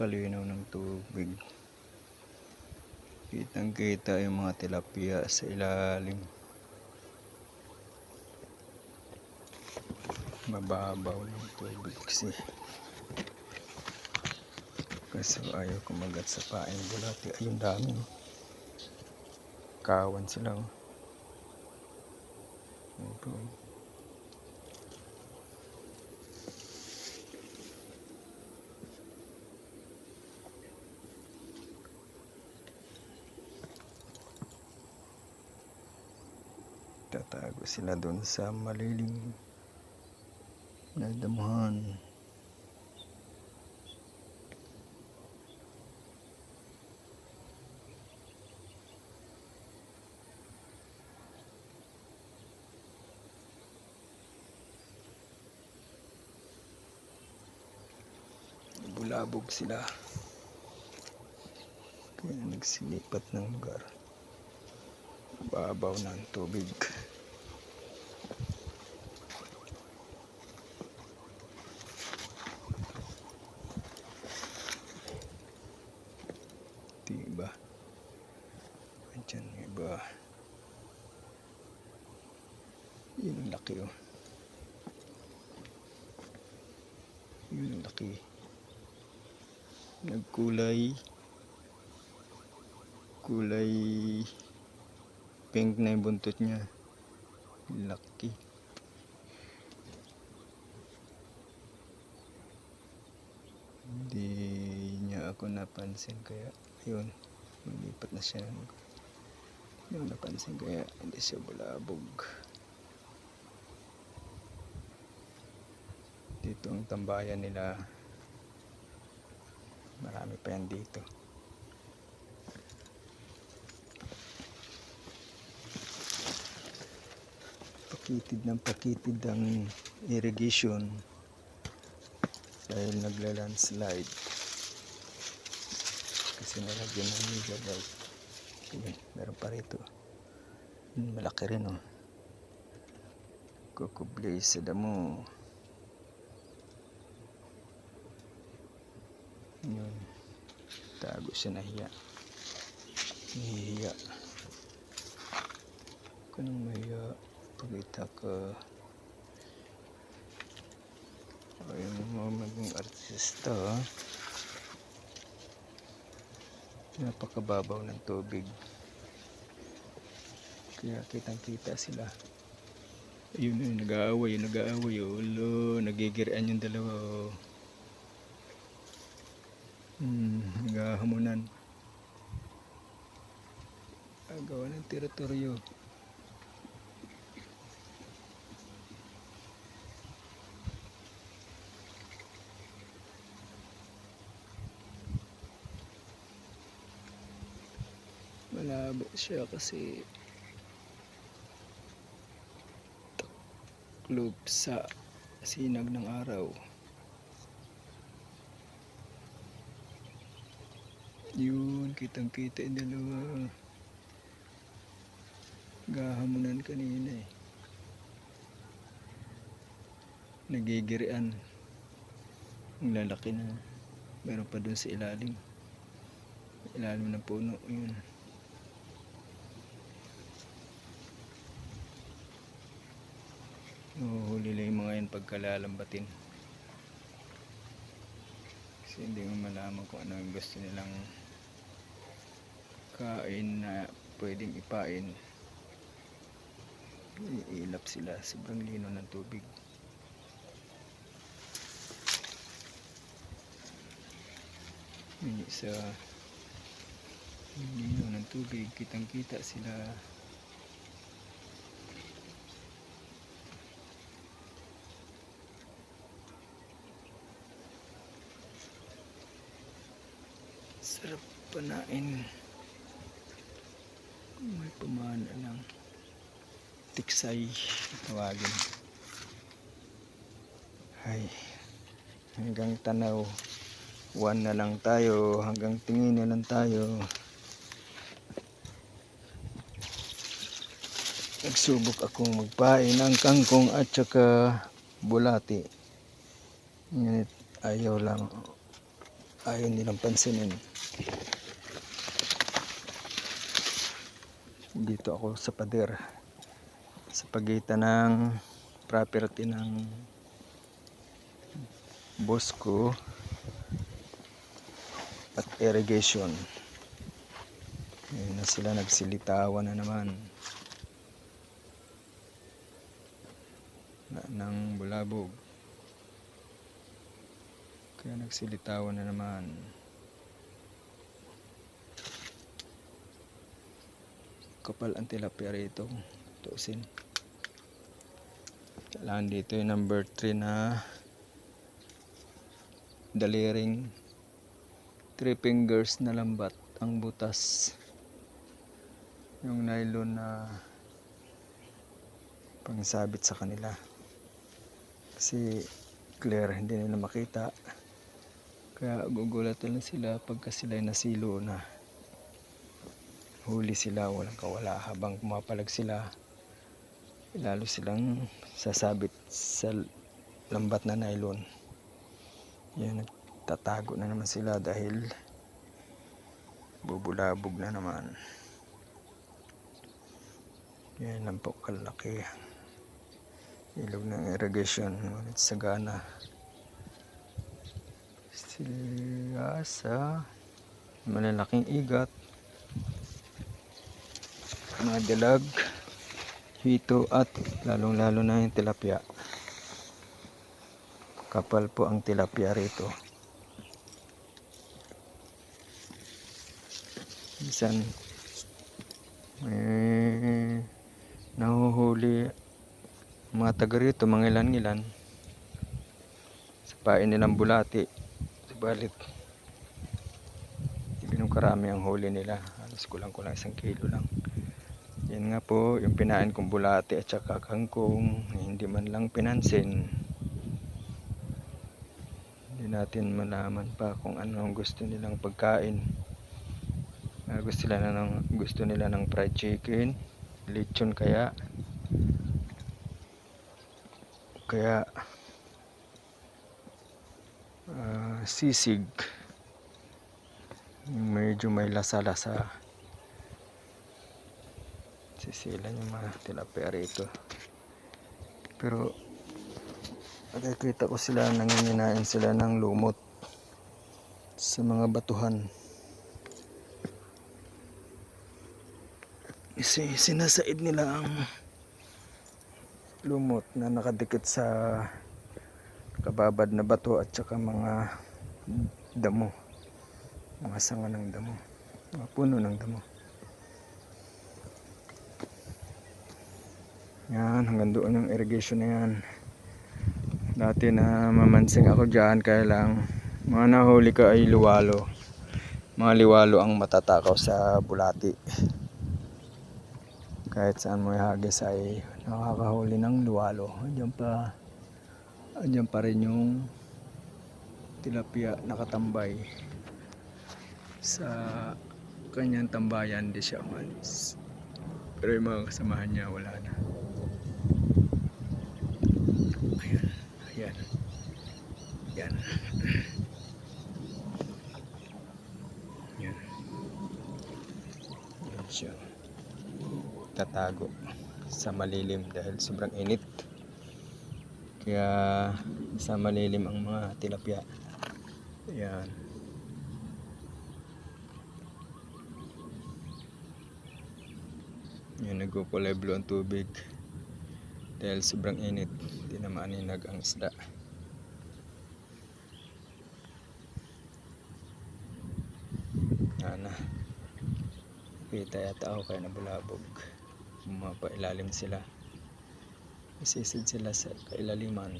Napakalinaw ng tubig. Kitang kita yung mga tilapia sa ilalim. Mababaw ng tubig kasi ayaw kumagat sa paing bulati. Ayun, dami. Kawan sila. Tatago sila doon sa malilim na damuhan. Bulabog sila, kaya nagsilipat ng lugar. Babaw ng tubig. Diba? Andyan yung iba. Yun ang laki, oh. Yun ang laki. Nagkulay pink na yung buntot niya. Laki. Hindi niya ako napansin, kaya yun, lumipat na siya. Yung napansin, kaya hindi siya bulabog. Dito ang tambayan nila. Marami pa yan dito. Pakitid ang irrigation dahil nagla-landslide kasi nalagyan ng megalite. Okay, meron pa rito. Malaki rin, oh. Kukublay sa damo. Yun, tago siya, nahiya. Kanang mahiya pagkita ka. Ayaw mo maging artista, ha? Napakababaw ng tubig, kaya kitang kita sila. Ayun, nag-aaway. Ulo, nagigirian yung dalawa, oh. Naghahamunan. Agawa ng teritoryo. Malabo siya kasi taklob sa sinag ng araw. Yun, kitang kita yung dalawa. Gahamunan kanina, eh. Nagigirian. Ang lalaki na. Meron pa dun sa ilalim ng puno. Yun. Huli lang yung mga yan pagkalalambatin. Kasi hindi mo malaman kung ano yung gusto nilang kain na pwedeng ipain. Iilap sila. Sobrang lino ng tubig. Sa lino ng tubig, kitang kita sila. Sarap panain. May pamana lang. Tiksay tawagin. Ay, hanggang tanaw. One na lang tayo. Hanggang tingin na lang tayo. Nagsubok akong magpain ng kangkong at saka bulati. Ngunit ayaw lang. ayaw nilang pansinin. Dito ako sa pader, sa pagitan ng property ng boss ko at irrigation. Ayun na sila, nagsilitawan na naman ng bulabog, kaya nagsilitawan na naman. Kapal ang tilapia rito, tuusin. Kailangan dito yung number 3 na daliring 3 fingers na lambat ang butas. Yung nylon na pangsabit sa kanila. Kasi clear, hindi nila makita. Kaya gugulat lang sila pagka sila nasilo na. Huli sila, walang kawala. Habang pumapalag sila, lalo silang sasabit sa lambat na nylon. Yan, nagtatago na naman sila dahil bubulabog na naman. Yan lang po kalaki ilog ng irrigation, ngunit sagana sila sa malalaking igat, mga dalag, hito at lalong lalo na yung tilapia. Kapal po ang tilapia rito. Minsan nahuhuli mga taga rito, mga ilan-ilan sa pain nilang bulati. Subalit hindi nung karami ang huli nila, halos kulang-kulang 1 kilo lang. Yan nga po yung pinain kong bulati at saka kangkong, hindi man lang pinansin. Hindi natin malaman pa kung ano ang gusto nilang pagkain. Gusto nila ng fried chicken, lechon kaya sisig, medyo may lasa-lasa. Sisilan yung mga tilapia rito, pero nakikita ko sila nanginginain sila ng lumot sa mga batuhan. Sinasaid nila ang lumot na nakadikit sa kababad na bato at saka mga damo, mga sanga ng damo, mga puno ng damo. Yan, hanggang doon yung irrigation na yan. Dati na mamansing ako dyan, kaya lang mga nahuli ko ay luwalo. Mga liwalo ang matatakaw sa bulati. Kahit saan mo ihagis ay nakakahuli ng luwalo. Andiyan pa rin yung tilapia nakatambay sa kanyang tambayan, di siya umalis. Pero yung mga kasamahan niya wala na. Ayan. Yan. Yan. Yan siya. Tatago sa malilim dahil sobrang init. Kaya sa malilim ang mga tilapia. Ayan. Yan, nagkukulay blue ang tubig dahil sobrang init. Hindi na maaninag ang isda. Yan na. Kita yata ako kaya nabulabog. Mapailalim sila. Isisid sila sa kailaliman.